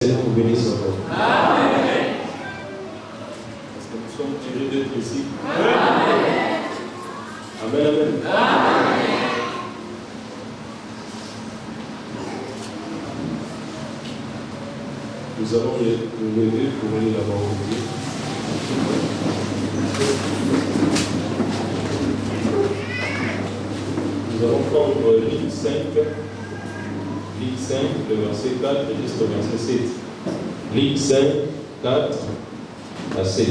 Seigneur vous bénisse encore. Amen. Parce que nous sommes heureux d'être ici. Amen. Amen, amen. Amen. Nous allons nous lever pour aller là-bas au Dieu. Nous allons prendre ligne 5, le verset 4 jusqu'au verset 7. Ligne 5, 4 à 7.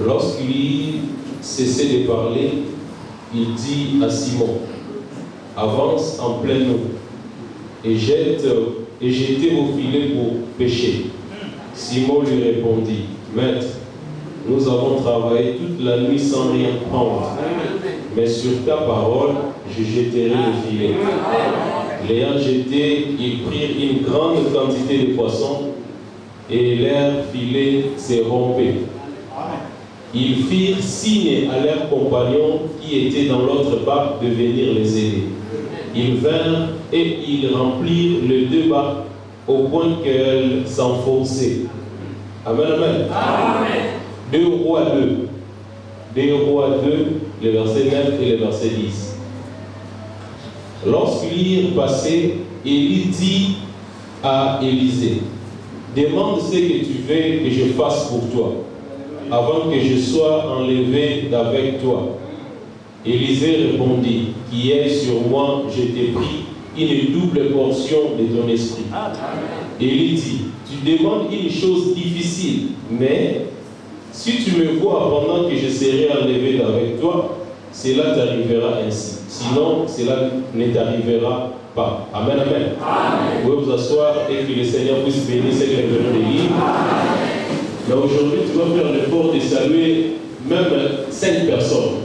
Lorsqu'il cessait de parler, il dit à Simon, avance en pleine eau et jetez vos filets pour pêcher. Simon lui répondit, Maître, nous avons travaillé toute la nuit sans rien prendre, mais sur ta parole, je jetterai le filet. L'ayant jeté, ils prirent une grande quantité de poissons et leur filet s'est rompu. Ils firent signe à leurs compagnons qui étaient dans l'autre barque de venir les aider. Ils vinrent et ils remplirent les deux barques au point qu'elles s'enfonçaient. Amen, amen. Amen. 2 Rois 2. 2 Rois 2, le verset 9 et le verset 10. Lorsqu'ils passaient, Élie dit à Élisée, demande ce que tu veux que je fasse pour toi, avant que je sois enlevé d'avec toi. Élisée répondit, qui est sur moi, je t'ai pris une double portion de ton esprit. Élie dit, tu demandes une chose difficile, mais si tu me vois pendant que je serai enlevé d'avec toi, cela t'arrivera ainsi. Sinon, cela ne t'arrivera pas. Amen, amen. Amen. Vous pouvez vous asseoir et que le Seigneur puisse bénir ce que nous venons de lire. Mais aujourd'hui, tu vas faire l'effort de saluer même 5 personnes.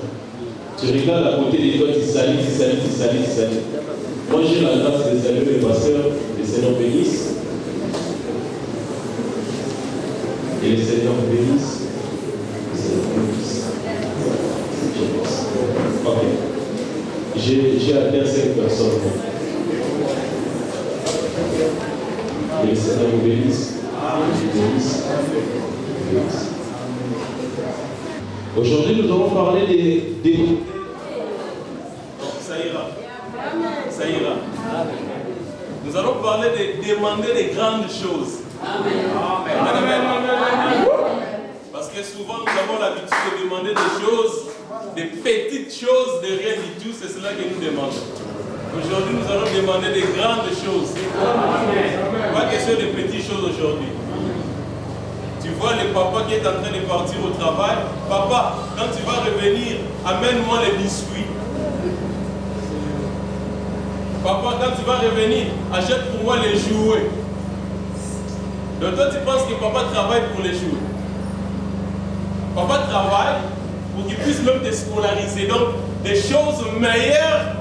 Tu regardes à côté de toi, tu salues. Moi, j'ai la grâce de saluer les pasteurs, le Seigneur bénisse. Et le Seigneur bénisse. Ok. J'ai atteint 5 personnes. Et le Seigneur vous bénisse. Aujourd'hui, nous allons parler des... Ça ira. Ça ira. Nous allons parler de demander des grandes choses. Amen. Amen. Parce que souvent, nous avons l'habitude de demander des choses, des petites choses, de rien du tout. C'est cela que nous demandons. Aujourd'hui, nous allons demander des grandes choses. Pas question de petites choses aujourd'hui. Tu vois le papa qui est en train de partir au travail. Papa, quand tu vas revenir, amène-moi les biscuits. Papa, quand tu vas revenir, achète pour moi les jouets. Donc toi, tu penses que papa travaille pour les jouets. Papa travaille pour qu'il puisse même te scolariser. Donc, des choses meilleures.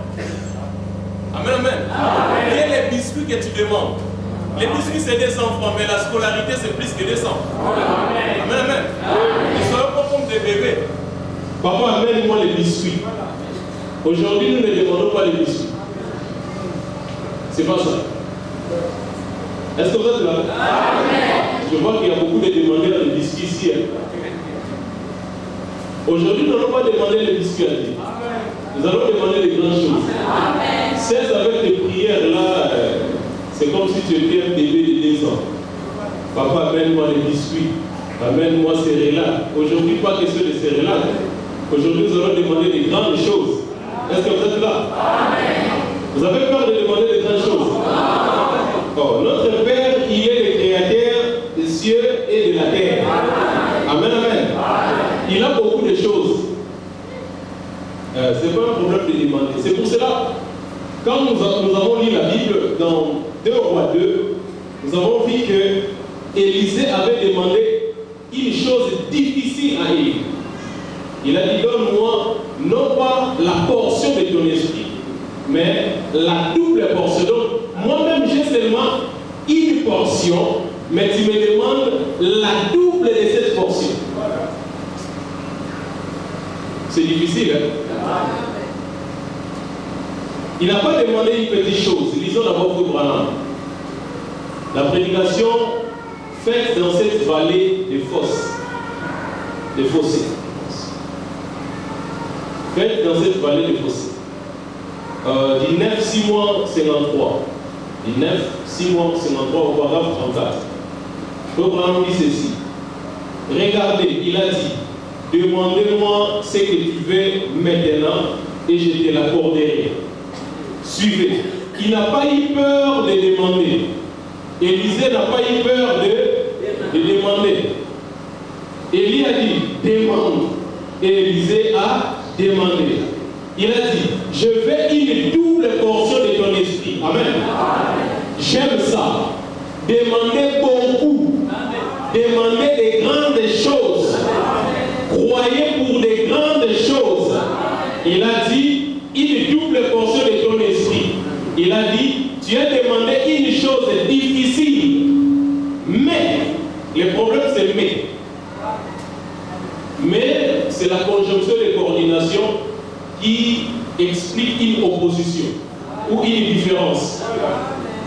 Amen, amen. Amen. Et les biscuits que tu demandes. Les biscuits, c'est 200 francs, mais la scolarité, c'est plus que 200. Amen, amen. Ils ne seront pas comme des bébés. Papa, amène-moi les biscuits. Aujourd'hui, nous ne demandons pas les biscuits. C'est pas ça. Est-ce que vous êtes là? Amen. Je vois qu'il y a beaucoup de demandeurs de biscuits ici. Aujourd'hui, nous n'allons pas demander les biscuits à Dieu. Nous allons demander les grandes choses. Amen. Cesse avec les prières là. C'est comme si tu étais un bébé de 2 ans. Papa, amène-moi les biscuits. Amène-moi céréales. Aujourd'hui, pas question de céréales. Aujourd'hui, nous allons demander des grandes choses. Est-ce que vous êtes là? Amen. Vous avez peur de demander des grandes choses? Oh, notre Père, il est le créateur des cieux et de la terre. Amen, amen. Il a beaucoup de choses. Ce n'est pas un problème de demander. C'est pour cela, quand nous avons lu la Bible dans 2 Rois 2, nous avons vu que Élisée avait demandé une chose difficile à Élie. Il a dit, donne-moi non pas la portion de ton esprit, mais la double portion. Donc, moi-même, j'ai seulement une portion, mais tu me demandes la double de cette portion. C'est difficile, hein? Il n'a pas demandé une petite chose. Lisons d'abord pour Branham. La prédication faite dans cette vallée des fosses, des fossés. Faite dans cette vallée des fossés. Du 9, 6 mois, 53. Du 9, 6 mois, 53 au paragraphe 34. Abraham dit ceci. Regardez, il a dit, demandez-moi ce que tu veux maintenant et je te l'accorderai. Suivez. Il n'a pas eu peur de demander. Élisée n'a pas eu peur de demander. Élie a dit, demande. Et Élisée a demandé. Il a dit, je veux une double portion de ton esprit. Amen. J'aime ça. Demandez beaucoup. Demandez des grandes choses. Croyez pour des grandes choses. Il a dit, une double portion de ton esprit. Il a dit, tu as demandé une chose difficile. Mais, le problème c'est mais. Mais, c'est la conjonction de coordination qui explique une opposition ou une différence.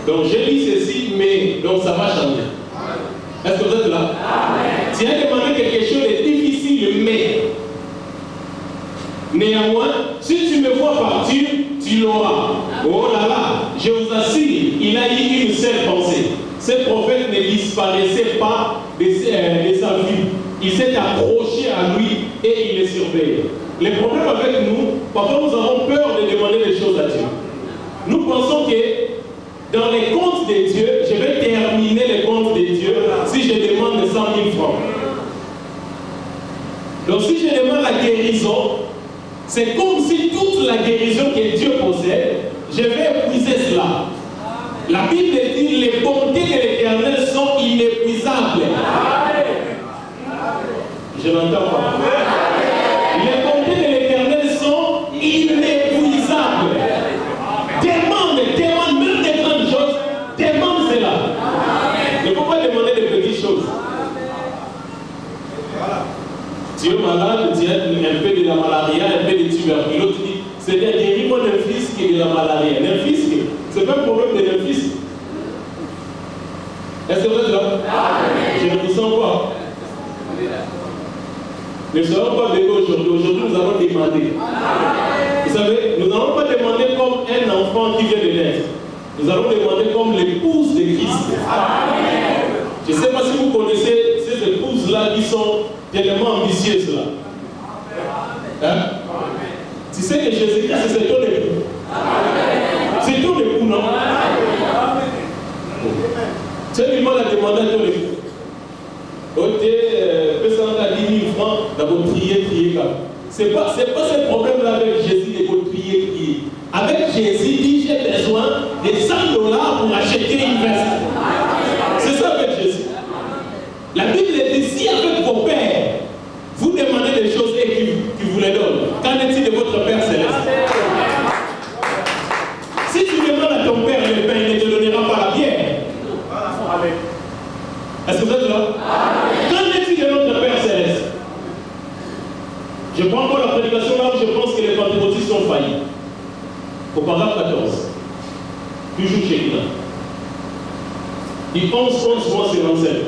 Donc, j'ai dit ceci, mais, donc ça va changer. Est-ce que vous êtes là? Tu as demandé quelque chose de difficile, mais néanmoins, si tu me vois partir, tu l'auras. Oh là là, je vous assure, il a eu une seule pensée. Ce prophète ne disparaissait pas de sa vie. Il s'est accroché à lui et il le surveille. Le problème avec nous, parfois nous avons peur de demander des choses à Dieu. Nous pensons que dans les comptes de Dieu, je vais terminer les comptes de Dieu si je demande 100 000 francs. Donc si je demande la guérison, c'est comme si toute la guérison que Dieu possède, je vais épuiser cela. La Bible dit que les bontés de l'Éternel sont inépuisables. Je n'entends pas. Les bontés de l'Éternel sont inépuisables. Demande même des grandes choses. Demande cela. Il ne faut pas demander des petites choses. Tu es malade, tu as un peu de la malaria, un peu de tuberculose, tu dis, Seigneur, guéris-moi d'un fils qui est de la malaria. D'un fils, ce n'est pas un problème de d'un fils. Est-ce que vous êtes là? Je ne vous sens pas. Nous ne serons pas bébés aujourd'hui. Aujourd'hui, nous allons demander. Vous savez, nous n'allons pas demander comme un enfant qui vient de naître. Nous allons demander comme l'épouse de Christ. Je ne sais pas si vous connaissez ces épouses-là qui sont tellement ambitieuses là. Hein? Tu sais que Jésus-Christ, c'est ton époux. C'est ton époux, non? Tu as du mal à demander à ton époux. Ok, personne a 10 000 francs, d'abord prier. Ce n'est pas ce problème-là avec Jésus, d'abord prier. Avec Jésus, dit j'ai besoin de 100 $ pour acheter une veste. C'est ça avec Jésus. La Bible dit si avec vos pères, vous demandez des choses et qu'ils vous les donnent, qu'en est-il de votre Père Céleste? Si tu demandes à ton Père le pain, il ne te donnera pas la bière. Amen. Est-ce que vous êtes là? Qu'en est-il de notre Père Céleste? Je prends encore la prédication là où je pense que les pentecôtistes sont faillis. Au paragraphe 14. Toujours chez Guina. Il 11, mois, c'est l'enseigne.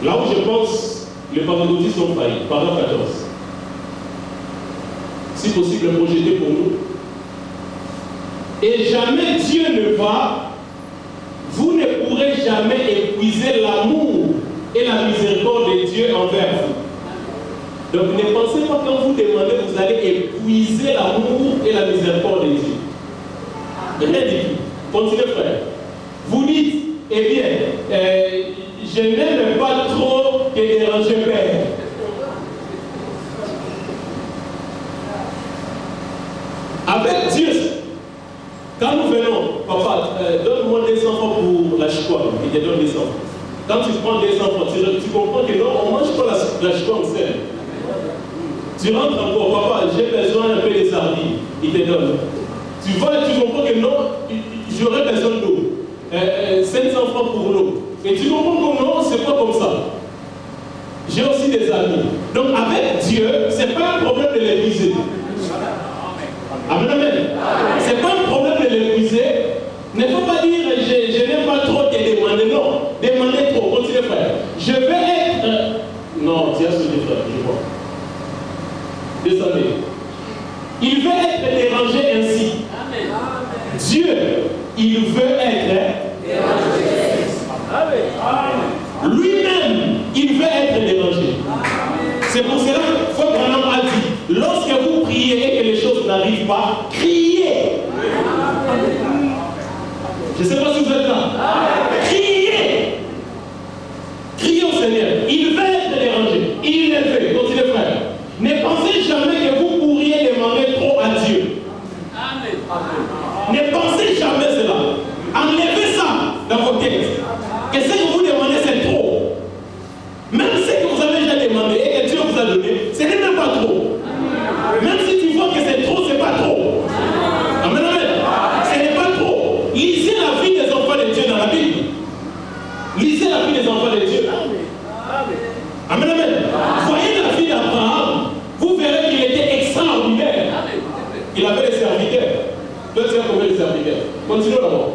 Là où je pense les pentecôtistes sont faillis. Paragraphe 14. Si possible, projeté pour nous. Et jamais Dieu ne va, vous ne pourrez jamais épuiser l'amour et la miséricorde de Dieu envers vous. Donc ne pensez pas quand vous demandez, vous allez épuiser l'amour et la miséricorde de Dieu. Rien du tout. Continuez, frère. Vous dites, eh bien, je n'aime pas trop te déranger, Père. Avec Dieu, quand nous venons, papa, donne-moi 200 francs pour la chicoine, il te donne 200 francs. Quand tu prends 200 francs, tu comprends que non, on ne mange pas la chicoine seule. Tu rentres encore, papa, j'ai besoin un peu de sardines, il te donne. Tu vas et tu comprends que non, j'aurais besoin d'eau. 500 francs pour l'eau. Et tu comprends que non, c'est pas comme ça. J'ai aussi des amis. Donc avec Dieu, ce n'est pas un problème de l'épuiser. Amen, amen. Ce n'est pas un problème de l'épuiser. Ne faut pas dire je n'aime demandé. Non, demandez trop. Continuez, frère. Je vais être... Non, tiens, ce frère, je vois. Descendez. Il veut être dérangé ainsi. Amen. Dieu, il veut être dérangé. Lui-même, il veut être dérangé. C'est pour cela que Frère Branham a dit, lorsque vous priez et que les choses n'arrivent pas, criez. Je ne sais pas si vous êtes là. Criez. Criez au Seigneur. Il veut être dérangé. Il le fait. Continuez, frère. Ne pensez jamais que vous pourriez demander trop à Dieu. Ne pensez jamais cela. Enlevez ça dans vos têtes. Que ce que vous demandez, c'est trop. Même ce que vous avez déjà demandé et que Dieu vous a donné, ce n'est même pas trop. Même si tu vois que c'est trop, ce n'est pas trop. Amen, amen. Ce n'est pas trop. Lisez la vie des enfants de Dieu dans la Bible. Lisez la vie des enfants de Dieu. Amen, amen. Voyez la vie d'Abraham. Vous verrez qu'il était extraordinaire. Il avait des serviteurs. Toi, tu as combien de serviteurs? Continuons d'abord.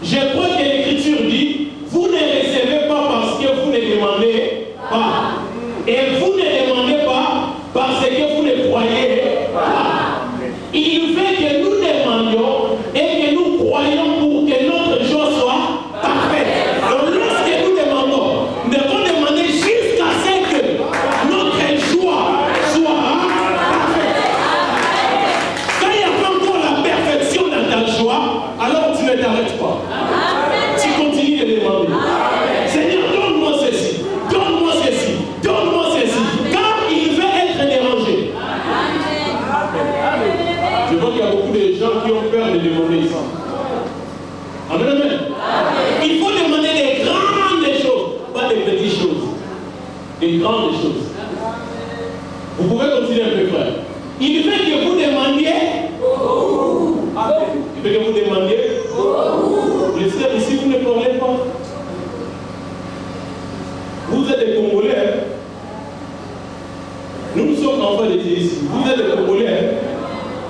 Je crois que l'Écriture dit, vous ne recevez pas parce que vous ne demandez pas. Et vous ne demandez pas parce que vous ne croyez pas. Il veut que nous demandions et que nous croyons pour que notre joie soit parfaite. Donc lorsque nous demandons, nous devons demander jusqu'à ce que notre joie soit parfaite. Quand il n'y a pas encore la perfection dans ta joie, alors tu ne t'arrêtes pas. Tu continues de demander. Seigneur, donne-moi ceci, donne-moi ceci, donne-moi ceci. Car il veut être dérangé. Je vois qu'il y a beaucoup de gens qui ont peur de demander ici. Amen, amen. Il faut demander des grandes choses, pas des petites choses. Des grandes choses. Vous pouvez continuer un peu, frère. Il veut que vous demandiez. Il veut que vous demandiez. Les frères ici, vous ne parlez pas. Vous êtes des Congolais. Hein? Nous sommes enfants de Dieu ici. Vous êtes des Congolais. Hein?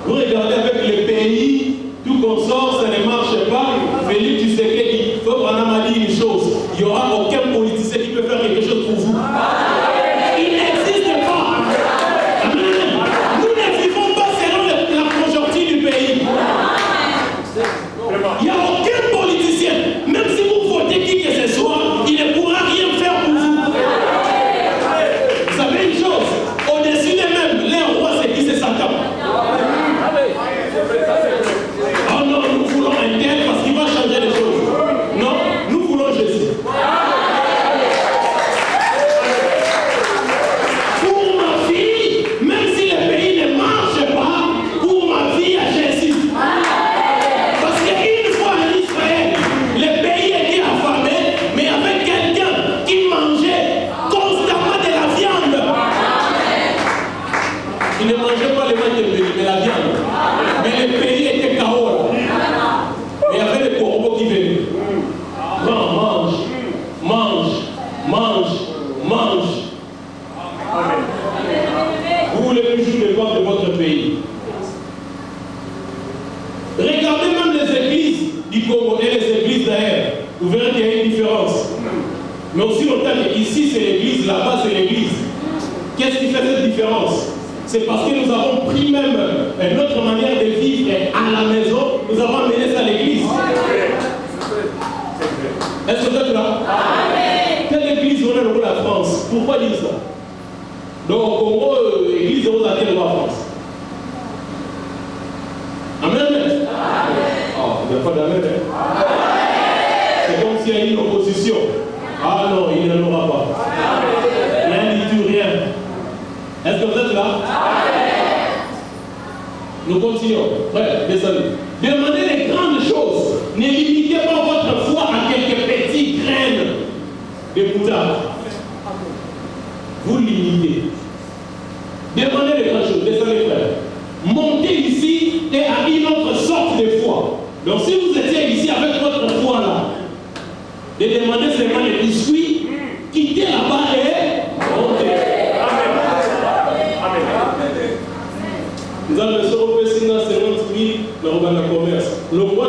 Vous regardez avec les pays, tout consort, ça ne marche pas. Félix Tshisekedi, Frère Branham a dit une chose. Il n'y aura aucun politicien qui peut faire quelque chose pour vous. Il n'existe pas. Nous ne vivons pas selon la conjoncture du pays. Il n'y a aucun politicien, même si vous votez qui que ce soit, il ne pourra rien faire pour vous. Vous savez une chose, au-dessus d'eux-mêmes, les rois, c'est qui? C'est Satan. Oh non, nous voulons un tel parce qu'il va changer les choses. Non, nous voulons Jésus. Pour ma fille, même si le pays ne marche pas, pour ma fille, il y a Jésus. Parce qu'une fois en Israël, le pays était affamé, mais il y avait quelqu'un qui mangeait constamment de la viande. Il ne mangeait pas les manches de pays, mais la viande. Mais le pays était chaos. Mais il y avait des corbeaux qui venaient. Non, mange, mange, mange, mange. Vous voulez toujours le voir de votre pays. Regardez même les églises du Congo et les églises d'ailleurs. Vous verrez qu'il y a une différence. Mais aussi longtemps qu'ici c'est l'église, là-bas c'est l'église. Qu'est-ce qui fait cette différence? C'est parce que nous avons pris même notre manière de vivre à la maison, nous avons amené ça à l'église. Est-ce que vous êtes là? Quelle église on a dans la France? Pourquoi dire ça? Donc au Congo, l'église on a quelle loi en France? Amen. Oh, il n'y a pas d'amen. C'est comme s'il y a une opposition. Ah non, il n'y en aura pas. Rien du tout, rien. Est-ce que vous êtes là? Nous continuons. Frère, descendez. Demandez les grandes choses. Ne limitez pas votre foi à quelques petits graines de moutarde. Vous limitez. Demandez les grandes choses. Descendez, frère. Montez ici et à une autre sorte de foi. Donc si vous étiez ici avec votre foi là, de demander seulement les biscuits, quittez là-bas et montez. Nous avons besoin de 50 000 dans le commerce. Le roi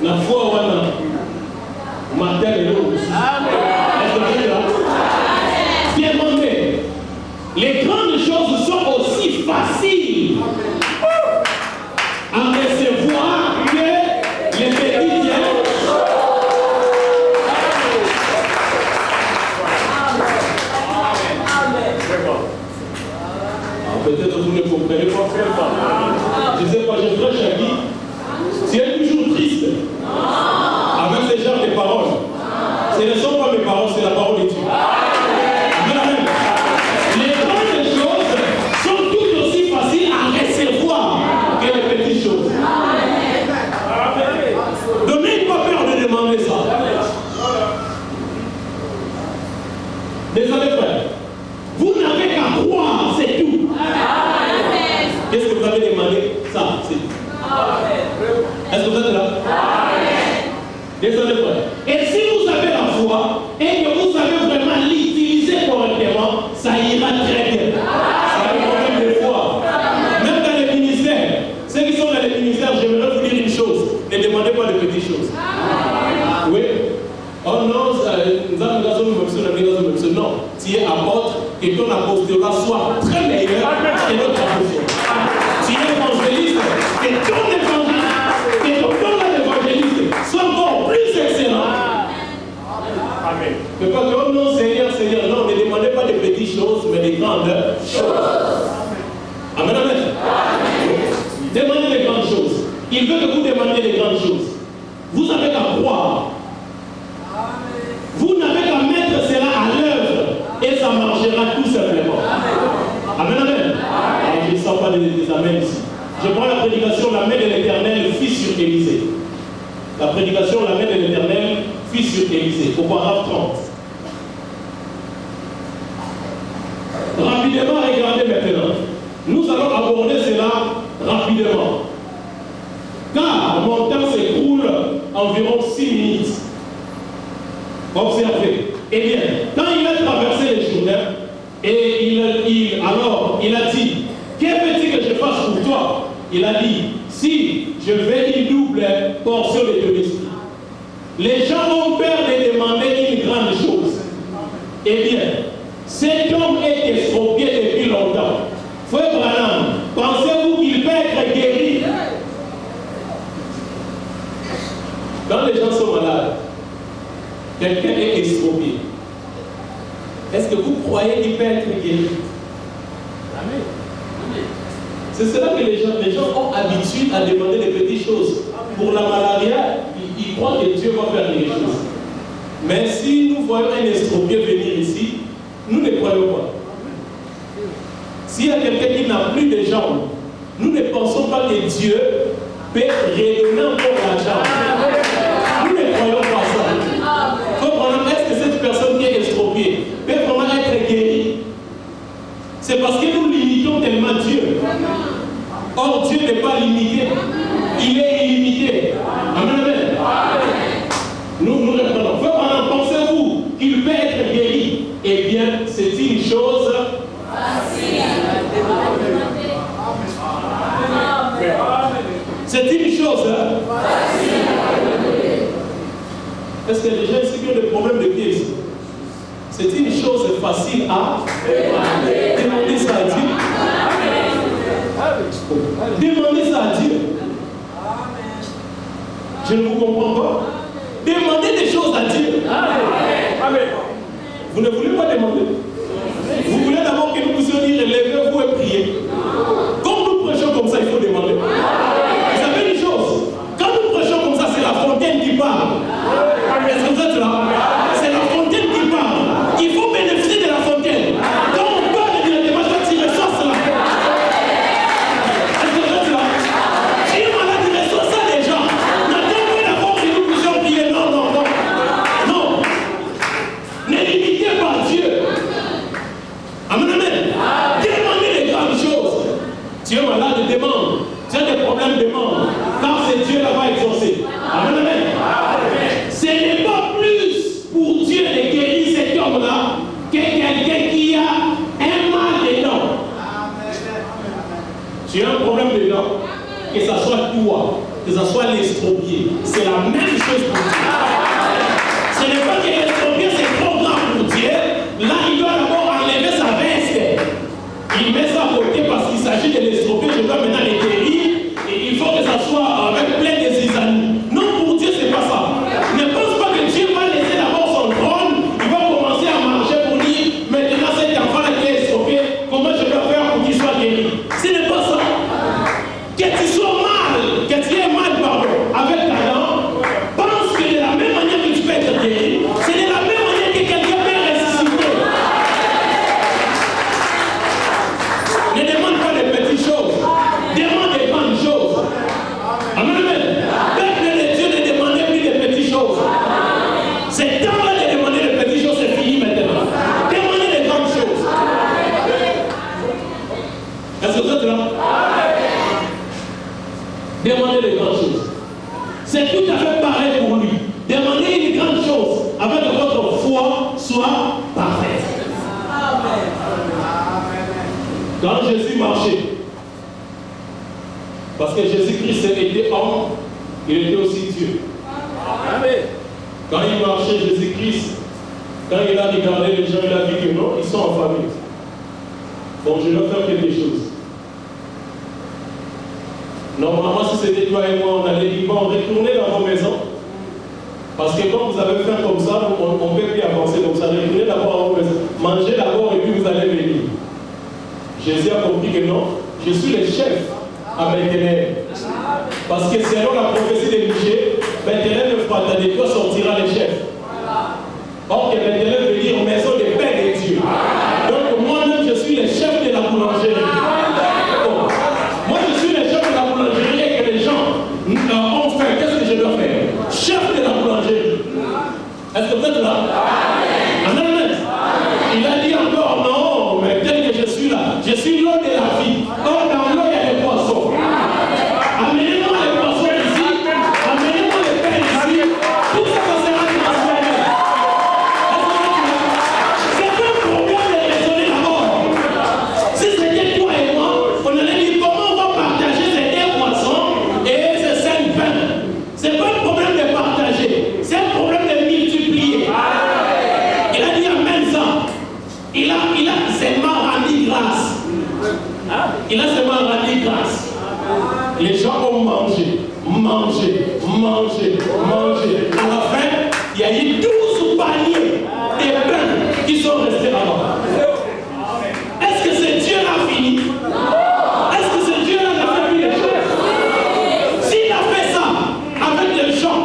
n'a foi wana Et si vous avez la foi et que vous savez vraiment l'utiliser correctement, ça ira très bien. C'est un problème de foi. Même dans les ministères, ceux qui sont dans les ministères, j'aimerais vous dire une chose. Ne demandez pas de petites choses. Oui. Oh non, non. Tu es apôtre et ton apostolat soit très meilleur que notre apostolat. Tu es évangéliste et ton évangéliste soit encore plus excellent. Amen. Mais pas que, oh non, Seigneur, Seigneur, non, ne demandez pas de petites choses, mais des grandes choses. Amen, amen. Demandez les grandes choses. Il veut que vous demandiez les grandes choses. Vous avez qu'à croire. Vous n'avez qu'à mettre cela à l'œuvre et ça marchera tout simplement. Amen, amen. Alors, je ne sens pas des amens ici. Je prends la prédication, la main de l'Éternel fit sur Élisée. La prédication, la main de l'Éternel fit sur Élisée. Au paragraphe 30. Rapidement, regardez maintenant. Nous allons aborder cela rapidement. Car mon temps s'écoule environ 6 minutes. Observez. Eh bien, quand il a traversé les Jourdain, et il a dit, que veux-tu que je fasse pour toi? Il a dit, si je fais une double portion de ton esprit. Les gens ont peur de demander une grande chose. Eh bien, cet homme est estropié depuis longtemps. Frère Branham, pensez-vous qu'il peut être guéri? Quand les gens sont malades, quelqu'un est estropié. Est-ce que vous croyez qu'il peut être guéri? Amen. C'est cela que les gens ont habitude à demander des petites choses. Pour la malaria, ils croient que Dieu va faire quelque chose. Mais si nous voyons un estropié venir ici, nous ne croyons pas. S'il y a quelqu'un qui n'a plus de jambes, nous ne pensons pas que Dieu peut redonner encore la jambe. Nous ne croyons pas ça. Est-ce que cette personne qui est estropiée peut vraiment être guérie? C'est parce que nous limitons tellement Dieu. Or, Dieu n'est pas limité. Il est illimité. Amen, amen. Nous reprenons. Pensez-vous qu'il peut être guéri? Eh bien, c'est une chose facile. C'est une chose facile. Est-ce que les gens ici qui ont des problèmes de pieds ici? C'est une chose facile à demander ça à Dieu. Demandez ça à Dieu. Je ne vous comprends pas. Demandez des choses à Dieu. Vous ne voulez pas demander. Vous voulez d'abord que nous puissions dire levez-vous et priez. Comme nous prêchons comme ça, il faut demander. Vous savez une chose, quand nous prêchons comme ça, c'est la fontaine qui parle. Est-ce que vous êtes là? C'est la fontaine qui parle. Il faut bénéficier de la fontaine. Quand on parle directement, tu reçois cela. Est-ce que vous êtes là? Si on malade, il reçoit ça déjà. N'attends pas d'abord que nous puissions prier. Non, non, non. Non. Ne limitez pas Dieu. Amen, amen. Demandez les grandes choses. Tu es malade, demande. Tu as des problèmes, demande. Car c'est Dieu là-bas exaucé. Amen, amen. Ce n'est pas plus pour Dieu de guérir cet homme-là que quelqu'un qui a un mal dedans. Tu as un problème dedans, que ce soit toi, que ce soit l'estropié, c'est la même chose pour Dieu. Ce n'est pas que l'estropié c'est trop grand pour Dieu. Là, il doit d'abord enlever sa veste. Il met ça à côté parce qu'il s'agit de l'estropié. Je dois maintenant les guérir. Et il faut que ça soit avec plein de zizanie. Non, pour Dieu, c'est pas ça. Ne pense pas que Dieu va laisser d'abord son trône. Il va commencer à marcher pour dire maintenant cet enfant-là qui est estropié, comment je dois faire pour qu'il soit guéri? Ce n'est pas ça. Que tu sois mal, que tu aies mal, pardon, avec ta dent, pense que de la même manière que tu peux être guéri, c'est de la même manière que quelqu'un peut ressusciter. Ne demande pas de petites choses, demande des grandes choses. Amen, amen. Peuple de Dieu, ne demandez plus de petites choses. C'est temps-là de demander de petites choses, c'est fini maintenant. Demandez des grandes choses. Est-ce que vous êtes là? Demandez des grandes choses. C'est tout à fait pareil pour lui. Demandez une afin que votre foi soit parfaite. Quand Jésus marchait, parce que Jésus-Christ était homme, il était aussi Dieu. Quand il marchait, Jésus-Christ, quand il a regardé les gens, il a dit que non, ils sont en famille. Bon, je dois faire quelque chose. Normalement, si c'était toi et moi, on allait dire, bon, retournez dans vos maisons. Parce que quand vous avez fait comme ça, on ne peut plus avancer comme ça. Retournez d'abord à vos maisons. Mangez d'abord et puis vous allez venir. Jésus a compris que non, je suis le chef à Bethléem. Parce que selon la prophétie de Michée, Bethléem ne fera pas de toi sortira le chef. Or que Bethléem veut dire maison de paix de Dieu. Donc moi-même je suis le chef de la boulangerie. Bon. Moi je suis le chef de la boulangerie et que les gens ont faim. Qu'est-ce que je dois faire? Chef de la boulangerie. Est-ce que vous êtes là? Amen. Il a dit encore non, mais tel que je suis là, je suis l'eau de la vie. Or dans l'eau il y a des poissons. Amenez-moi les poissons ici, amenez-moi les pains ici, tout ça sera transformé. C'est pas un problème de raisonner d'abord. Si c'était toi et moi, on allait dire comment on va partager ces 2 poissons et ces 5 pains. C'est pas un problème de partager, c'est un problème de multiplier. Il a dit amène ça. Il a seulement rendu grâce. Il a seulement rendu grâce. Les gens ont mangé. À la fin, il y a eu 12 paniers de pains qui sont restés là-bas. Est-ce que c'est Dieu a fini? Est-ce que c'est Dieu qui a fait les choses? S'il a fait ça avec les gens,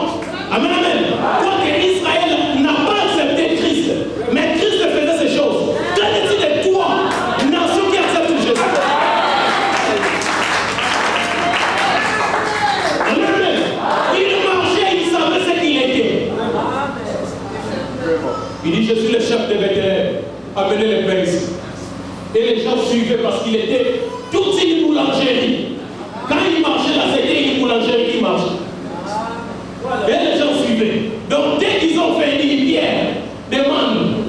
amen, amen. Quoique Israël n'a pas accepté Christ, mais Christ faisait ces choses. Qu'en est-il de toi, nation qui accepte Jésus? Il dit, je suis le chef de Bethléem. Amenez les pains ici. Et les gens suivaient parce qu'il était toute une boulangerie. Quand il marchait là, c'était une boulangerie qui marchait. Et les gens suivaient. Donc dès qu'ils ont fait une Pierre, demande.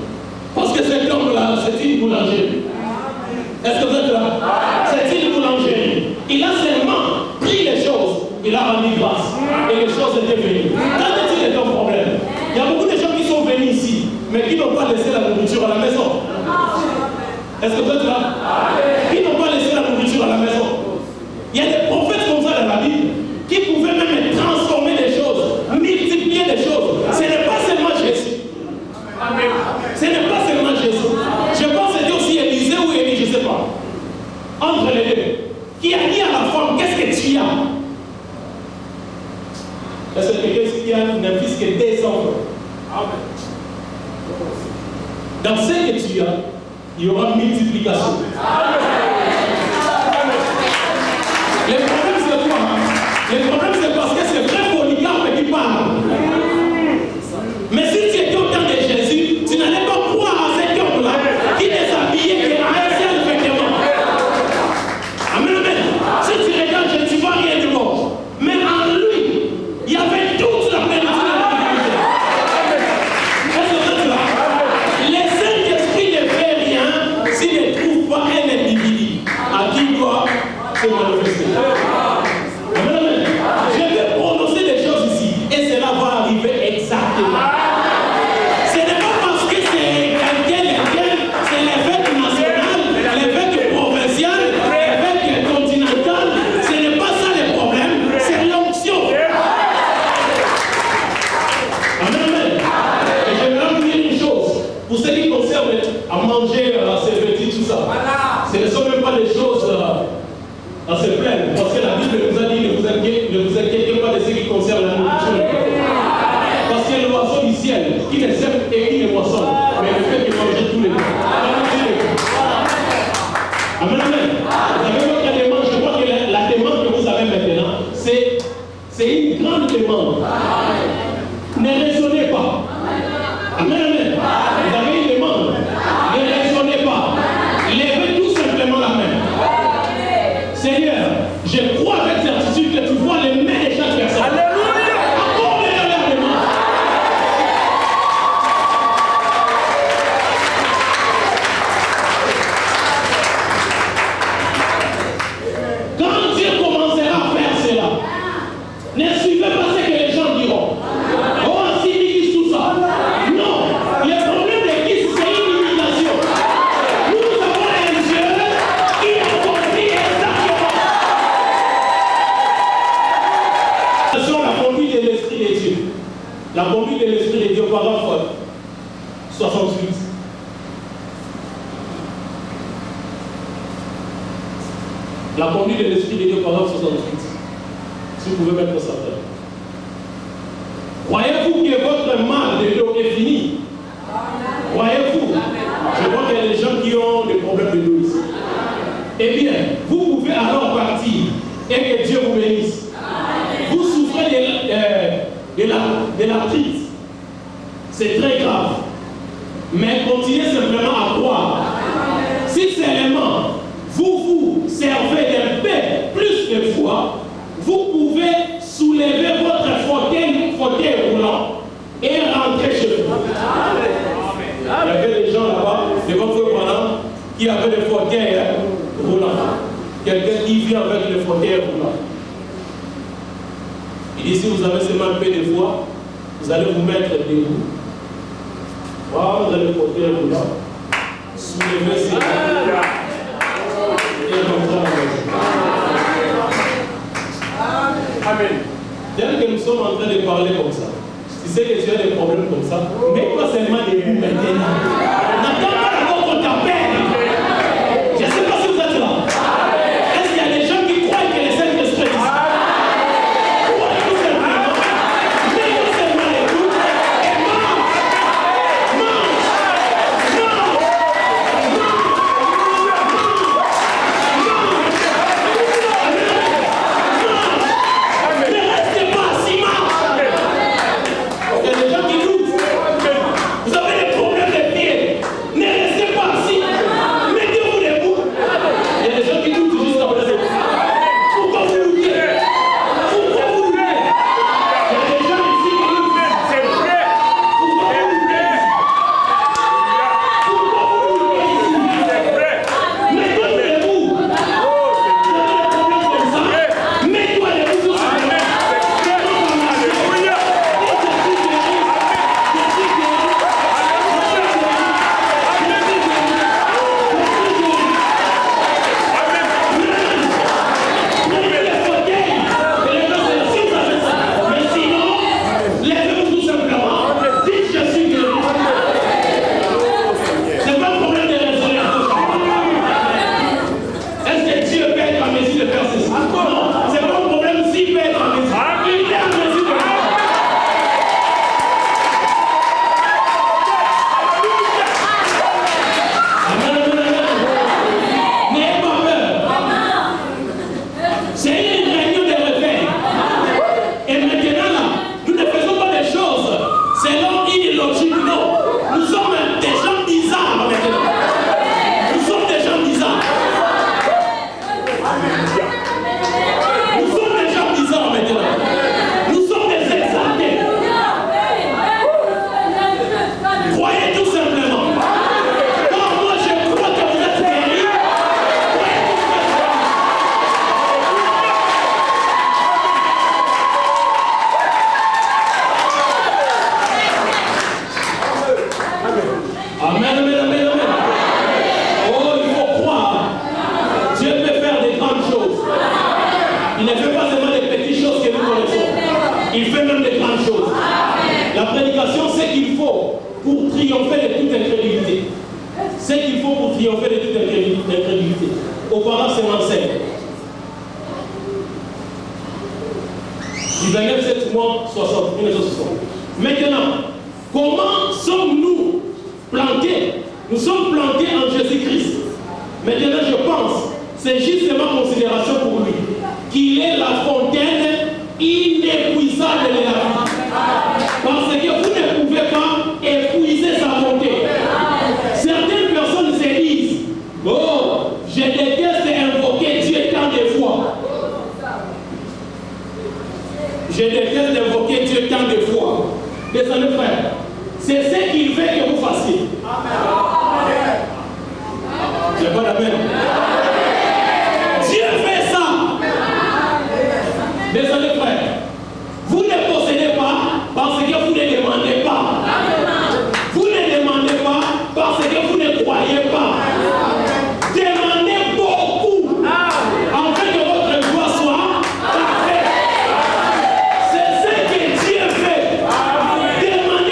Parce que cet homme-là, c'est une boulangerie. Est-ce que vous êtes là? C'est une boulangerie. Il a seulement pris les choses. Il a rendu grâce. Et les choses étaient venues. Quand est-il ton problème? Il y a beaucoup de gens qui sont venus ici, mais qui n'ont pas laissé la nourriture à la maison. Est-ce que vous êtes là? Qui n'ont pas laissé la nourriture à la maison. Il y a des prophètes comme ça dans la Bible qui pouvaient même transformer les choses, multiplier les choses. Ce n'est pas seulement Jésus. Ce n'est pas seulement Jésus. Je pense que c'était aussi Élisée ou Élie, je ne sais pas. Entre les deux. Qui a dit à la femme, qu'est-ce que tu as? Est-ce que quelqu'un qui a un fils qui est 2 enfants? Amen. Dans ce que tu as, il y aura multiplication. Le problème c'est quoi? Le problème c'est parce que c'est vrai Polycarpe qui parle. Mais si tu étais au temps de Jésus, tu n'allais pas croire à cet homme-là qui déshabillait un seul vêtement. Amen, amen. Si tu regardes Jésus, tu ne vois rien de bon. Mais en lui, il y avait toute la plénitude de la divinité. Est-ce que vous êtes là? Les Saint-Esprit ne fait rien s'il ne trouve pas un individu à qui il doit se manifester. Amen, amen. Je vais prononcer des choses ici et cela va arriver exactement. Ce n'est pas parce que c'est quelqu'un, c'est l'évêque national, l'évêque provincial, l'évêque continental. Ce n'est pas ça le problème, c'est l'onction. Amen, amen. Et je vais vous dire une chose. Pour ce qui concerne à manger, à se vêtir, tout ça, ce ne sont même pas des choses à se plaindre. Parce que la Bible nous a dit ne vous inquiétez pas de ce qui concerne la nourriture. Parce que l'oiseau du ciel, qui ne sème et qui ne moissonne, mais le fait de manger tous les jours. Amen, amen. Vous avez votre demande, je crois que la demande que vous avez maintenant, c'est une grande demande. Ne raisonnez pas. Amen, amen. Vous avez une demande. Ne raisonnez pas. Levez tout simplement la main. Seigneur, je crois avec certitude que tu vois les mains de chaque personne. Alléluia. Accorde-leur la demande. l'Esprit de Dieu, paragraphe 68. La conduite de l'Esprit de Dieu, paragraphe 68. Si vous pouvez mettre ça là. Croyez-vous que votre mal de dos est fini? Croyez-vous? Je vois qu'il y a des gens qui ont des problèmes de dos ici. Eh bien, vous pouvez alors partir et que Dieu vous bénisse. Vous souffrez de la prise. C'est très grave. Mais continuez simplement à croire. Si seulement vous servez d'un peu plus de foi, vous pouvez soulever votre fauteuil roulant et rentrer chez vous. Il y avait des gens là-bas, devant vous pendant, qui avaient des fauteuils roulants. Quelqu'un qui vient avec le fauteuil roulant. Il dit, si vous avez seulement un peu de foi, vous allez vous mettre debout. Prendre le fauteuil roulant, soulever ses mains et rentrer à la maison. Amen. Tel que nous sommes en train de parler comme ça, tu sais que tu as des problèmes comme ça, mets-toi seulement debout maintenant. N'attends pas d'abord qu'on t'appelle. Je ne sais pas si vous êtes là. Est-ce qu'il y a des gens qui croient que les Saint-Esprit est ici? Croyez tout simplement. Mets-toi seulement debout et mange. Ne restez pas assis, marche. Il y a des gens qui doutent. Vous avez des problèmes de pied. Ne restez pas assis. Mettez-vous debout. Il y a des gens qui doutent juste après ça. Pourquoi vous doutez? Pourquoi vous doutez? Il y a des gens ici qui doutent. C'est vrai. Pourquoi vous doutez? Pourquoi vous doutez ici? C'est vrai. Mettez-vous debout. Vous avez des problèmes comme ça. Mets-toi debout tout simplement. Maintenant, comment sommes-nous plantés? Nous sommes plantés en Jésus-Christ. Maintenant, je pense, c'est justement considération pour lui, qu'il est la fontaine inépuisable de la vie. Parce que vous ne pouvez pas épuiser sa bonté. Certaines personnes se disent, oh, je déteste invoquer Dieu tant de fois. Je déteste invoquer Dieu tant de fois. Désolé frère, c'est ce qu'il veut que vous fassiez. C'est pas la peine. Dieu fait ça. Désolé frère, vous ne possédez pas parce que vous ne demandez pas. Vous ne demandez pas parce que vous ne croyez pas. Demandez beaucoup afin que votre joie soit parfaite. C'est ce que Dieu fait. Demandez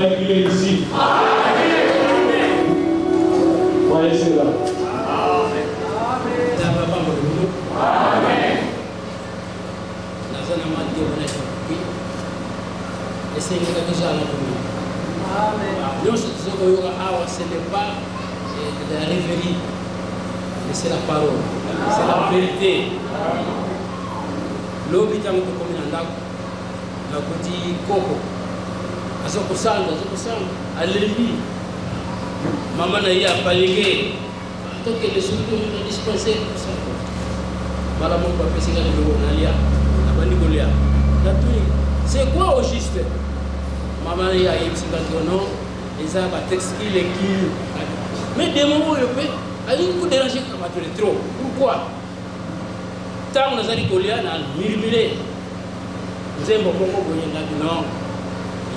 reculer ici. Voyez cela. Ce n'est pas de la rêverie, mais c'est la parole, c'est la vérité. L'hôpital comme un lac, la petite coco, à ce que ça, à l'élu, maman n'a eu à palier, tant que les solutions sont dispensées, voilà mon papa, c'est le c'est quoi au juste? Maman n'a eu à non. Les arbres textiles et qui. Mais des moments où il peut, il faut déranger trop. Pourquoi? Tant que nous avons dit qu'on a murmuré, nous avons beaucoup de non.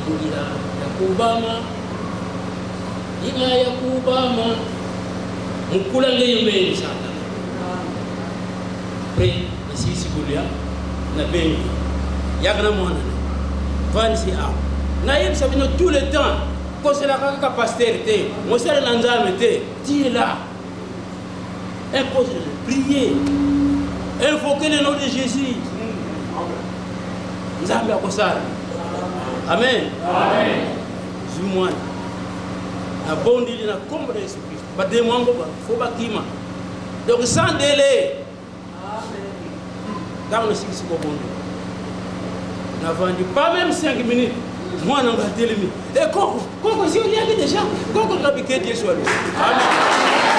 Il y a Yakubama, il y a Yakubama, on coule à l'ayomé, ça. Après, ici, si vous voulez, on a bien. Il y a grand monde. Vansi a. Naïm, ça vient tout le temps. Quand c'est la capacité, moi c'est l'anzamité, tu es là. Impose prier, invoquer le nom de Jésus. Nous avons bien ça. Amen. Amen. Zumwan. La bonne idée na combre de Jésus-Christ. Ba demande faut pas kima. Donc sans délai. Amen. Dans le six bon Dieu. N'a vendu pas même 5 minutes. Moi, on va télé. Et Coco, si on y a déjà, Coco va piquer Dieu sur lui. Amen.